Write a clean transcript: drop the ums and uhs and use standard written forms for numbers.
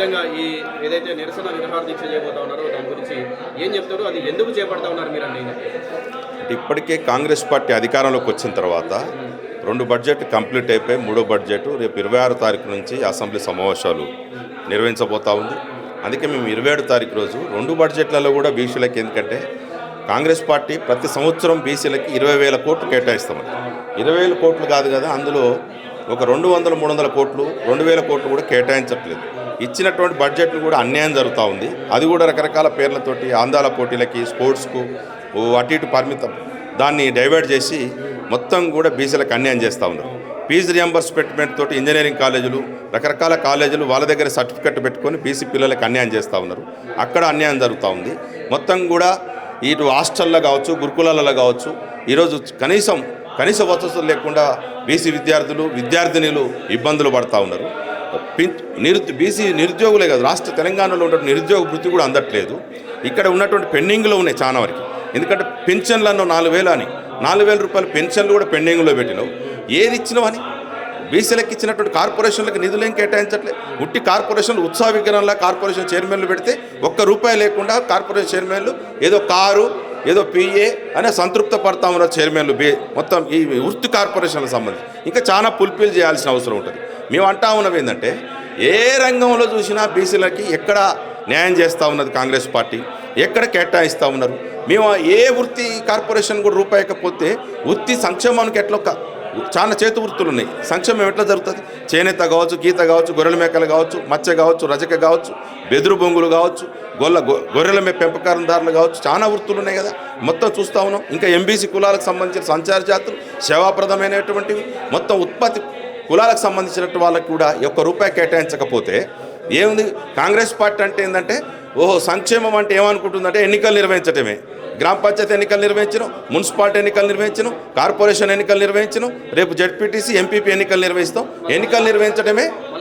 ముఖ్యంగా ఈ ఏదైతే నిరసన నిరాహార దీక్ష చేయబోతా ఉన్నారో దాని గురించి ఏం చెప్తారో, అది ఎందుకు చేపడతా ఉన్నారు మీరండి? అంటే ఇప్పటికే కాంగ్రెస్ పార్టీ అధికారంలోకి వచ్చిన తర్వాత 2 బడ్జెట్ కంప్లీట్ అయిపోయి 3వ బడ్జెట్ రేపు 26 తారీఖు నుంచి అసెంబ్లీ సమావేశాలు నిర్వహించబోతా ఉంది. అందుకే మేము 27 తారీఖు రోజు 2 బడ్జెట్లలో కూడా బీసీలకి, ఎందుకంటే కాంగ్రెస్ పార్టీ ప్రతి సంవత్సరం బీసీలకి 20,000 కోట్లు కేటాయిస్తామని. 20,000 కోట్లు కాదు కదా, అందులో ఒక 200-300 కోట్లు 2,000 కోట్లు కూడా కేటాయించట్లేదు. ఇచ్చినటువంటి బడ్జెట్లు కూడా అన్యాయం జరుగుతూ ఉంది. అది కూడా రకరకాల పేర్లతోటి ఆందాల పోటీలకి, స్పోర్ట్స్కు అటు ఇటు పరిమితం, దాన్ని డైవర్ట్ చేసి మొత్తం కూడా బీసీలకు అన్యాయం చేస్తూ ఉన్నారు. ఫీజు రియంబర్స్మెంట్ తోటి ఇంజనీరింగ్ కాలేజీలు, రకరకాల కాలేజీలు వాళ్ళ దగ్గర సర్టిఫికెట్ పెట్టుకొని బీసీ పిల్లలకు అన్యాయం చేస్తూ ఉన్నారు. అక్కడ అన్యాయం జరుగుతూ ఉంది. మొత్తం కూడా ఇటు హాస్టల్లో కావచ్చు, గురుకులాలలో కావచ్చు, ఈరోజు కనీస వసతులు లేకుండా బీసీ విద్యార్థినులు ఇబ్బందులు పడుతూ ఉన్నారు. బీసీ నిరుద్యోగులే కాదు, రాష్ట్ర తెలంగాణలో ఉన్న నిరుద్యోగ వృత్తి కూడా అందట్లేదు. ఇక్కడ ఉన్నటువంటి పెండింగ్లో ఉన్నాయి చాలా వరకు. ఎందుకంటే పెన్షన్లను 4,000 అని, 4,000 రూపాయలు పెన్షన్లు కూడా పెండింగ్లో పెట్టినావు. ఏది ఇచ్చినావని? బీసీలకు ఇచ్చినటువంటి కార్పొరేషన్లకు నిధులు ఏం కేటాయించట్లేదు. ఉట్టి కార్పొరేషన్లు ఉత్సవ విగ్రహంలా కార్పొరేషన్ చైర్మన్లు పెడితే ₹1 లేకుండా కార్పొరేషన్ చైర్మన్లు ఏదో కారు, ఏదో పిఏ అనే సంతృప్త పడతా ఉన్నారు చైర్మన్లు. మొత్తం ఈ వృత్తి కార్పొరేషన్లకు సంబంధించి ఇంకా చాలా పుల్పిల్ చేయాల్సిన అవసరం ఉంటుంది. మేము అంటా ఉన్నవి ఏంటంటే, ఏ రంగంలో చూసినా బీసీలకి ఎక్కడ న్యాయం చేస్తూ ఉన్నది కాంగ్రెస్ పార్టీ, ఎక్కడ కేటాయిస్తూ ఉన్నారు. మేము ఏ వృత్తి కార్పొరేషన్ కూడా రూపాయకపోతే వృత్తి సంక్షేమానికి ఎట్లా చాలా చేతి వృత్తులు ఉన్నాయి. సంక్షేమం ఎట్లా జరుగుతుంది? చేనేత కావచ్చు, గీత కావచ్చు, గొర్రెల మేకలు కావచ్చు, మత్స్య కావచ్చు, రజక కావచ్చు, బెదురు బొంగులు కావచ్చు, గొర్రెల పెంపకారదారులు కావచ్చు, చాలా వృత్తులు ఉన్నాయి కదా. మొత్తం చూస్తూ ఉన్నాం. ఇంకా ఎంబీసీ కులాలకు సంబంధించిన సంచార జాతులు, సేవాప్రదమైనటువంటివి, మొత్తం ఉత్పత్తి కులాలకు సంబంధించినట్టు వాళ్ళకి కూడా ₹1 కేటాయించకపోతే ఏముంది? కాంగ్రెస్ పార్టీ అంటే ఏంటంటే, సంక్షేమం అంటే ఏమనుకుంటుందంటే ఎన్నికలు నిర్వహించటమే. గ్రామ పంచాయతీ ఎన్నికలు నిర్వహించడం, మున్సిపాలిటీ ఎన్నికలు నిర్వహించడం, కార్పొరేషన్ ఎన్నికలు నిర్వహించడం, రేపు జెడ్పీటీసీ ఎంపీపీ ఎన్నికలు నిర్వహిస్తాం. ఎన్నికలు నిర్వహించడమే